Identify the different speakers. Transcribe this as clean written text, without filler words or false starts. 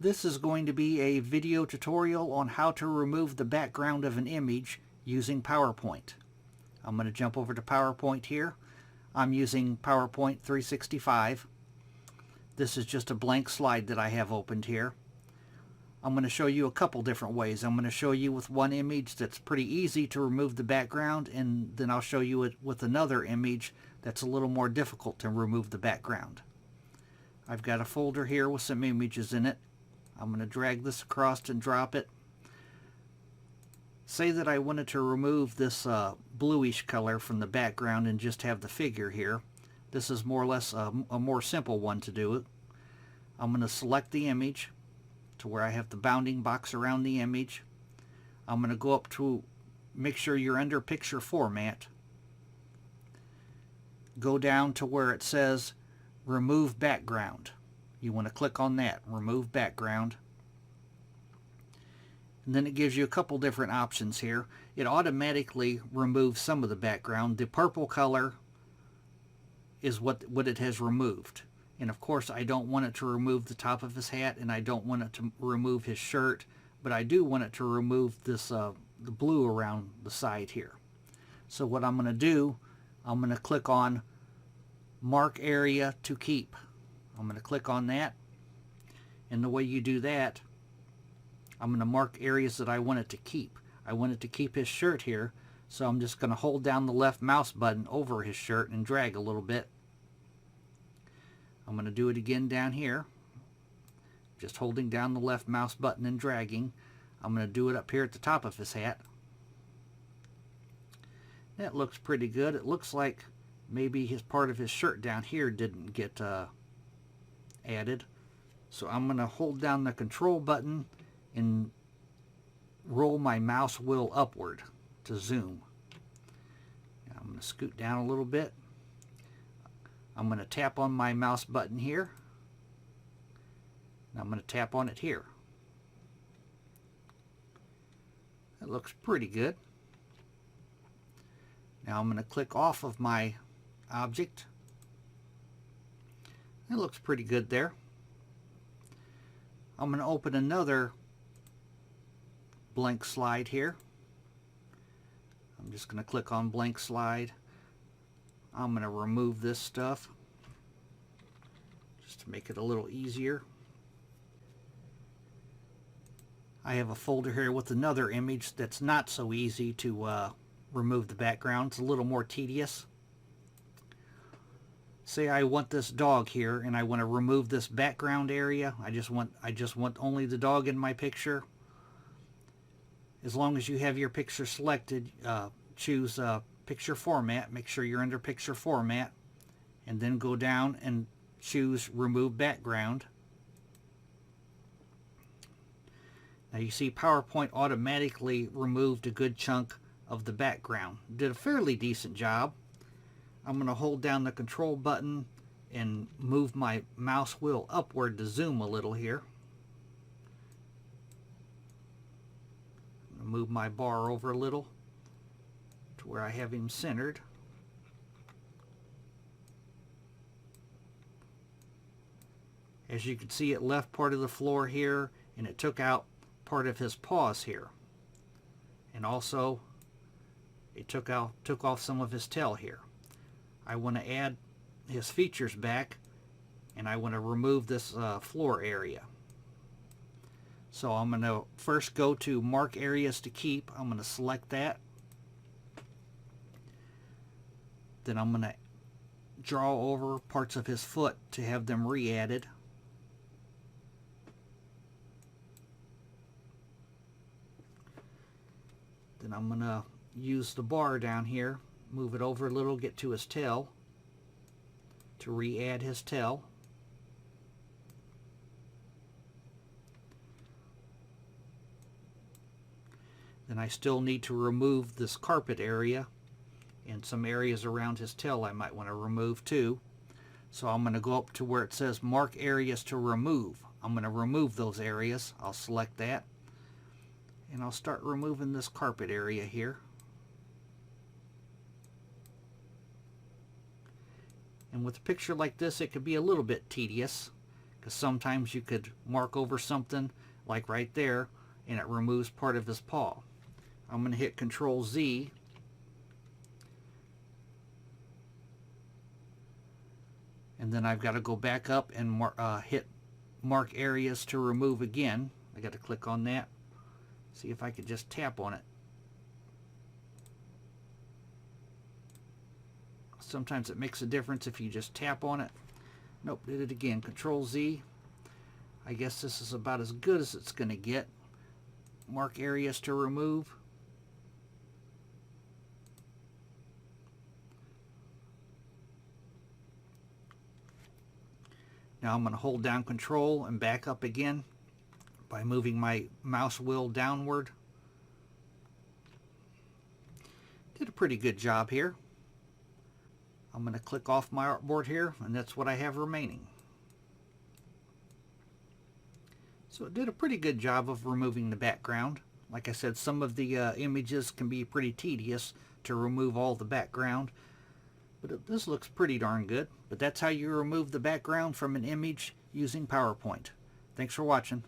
Speaker 1: This is going to be a video tutorial on how to remove the background of an image using PowerPoint. I'm going to jump over to PowerPoint here. I'm using PowerPoint 365. This is just a blank slide that I have opened here. I'm going to show you a couple different ways. I'm going to show you with one image that's pretty easy to remove the background, and then I'll show you it with another image that's a little more difficult to remove the background. I've got a folder here with some images in it. I'm going to drag this across and drop it. Say that I wanted to remove this bluish color from the background and just have the figure here. This is more or less a more simple one to do it. I'm going to select the image to where I have the bounding box around the image. I'm going to go up to make sure you're under picture format. Go down to where it says remove background. You want to click on that, remove background. And then it gives you a couple different options here. It automatically removes some of the background. The purple color is what it has removed. And of course I don't want it to remove the top of his hat, and I don't want it to remove his shirt, but I do want it to remove this the blue around the side here. So what I'm going to do, I'm going to click on mark area to keep. I'm going to click on that, and the way you do that, I'm going to mark areas that I want it to keep. I want it to keep his shirt here, so I'm just going to hold down the left mouse button over his shirt and drag a little bit. I'm going to do it again down here, just holding down the left mouse button and dragging. I'm going to do it up here at the top of his hat. That looks pretty good. It looks like maybe his part of his shirt down here didn't get added. So I'm going to hold down the control button and roll my mouse wheel upward to zoom. Now I'm going to scoot down a little bit. I'm going to tap on my mouse button here. And I'm going to tap on it here. That looks pretty good. Now I'm going to click off of my object. It looks pretty good there. I'm going to open another blank slide here. I'm just going to click on blank slide. I'm going to remove this stuff just to make it a little easier. I have a folder here with another image that's not so easy to remove the background. It's a little more tedious. Say I want this dog here and I want to remove this background area. I just want only the dog in my picture. As long as you have your picture selected, choose picture format. Make sure you're under picture format, and then go down and choose remove background. Now you see PowerPoint automatically removed a good chunk of the background. Did a fairly decent job. I'm going to hold down the control button and move my mouse wheel upward to zoom a little here. I'm going to move my bar over a little to where I have him centered. As you can see, it left part of the floor here, and it took out part of his paws here. And also, it took off some of his tail here. I want to add his features back, and I want to remove this floor area. So I'm going to first go to mark areas to keep. I'm going to select that. Then I'm going to draw over parts of his foot to have them re-added. Then I'm going to use the bar down here, move it over a little, get to his tail to re-add his tail. Then I still need to remove this carpet area, and some areas around his tail I might want to remove too. So I'm going to go up to where it says mark areas to remove. I'm going to remove those areas. I'll select that, and I'll start removing this carpet area here. And with a picture like this, it could be a little bit tedious, because sometimes you could mark over something like right there and it removes part of his paw. I'm going to hit Control Z, and then I've got to go back up and hit mark areas to remove again. I got to click on that. See if I could just tap on it. Sometimes it makes a difference if you just tap on it. Nope, did it again. Control Z. I guess this is about as good as it's going to get. Mark areas to remove. Now I'm going to hold down Control and back up again by moving my mouse wheel downward. Did a pretty good job here. I'm going to click off my artboard here, and that's what I have remaining. So it did a pretty good job of removing the background. Like I said, some of the images can be pretty tedious to remove all the background, but this looks pretty darn good. But that's how you remove the background from an image using PowerPoint. Thanks for watching.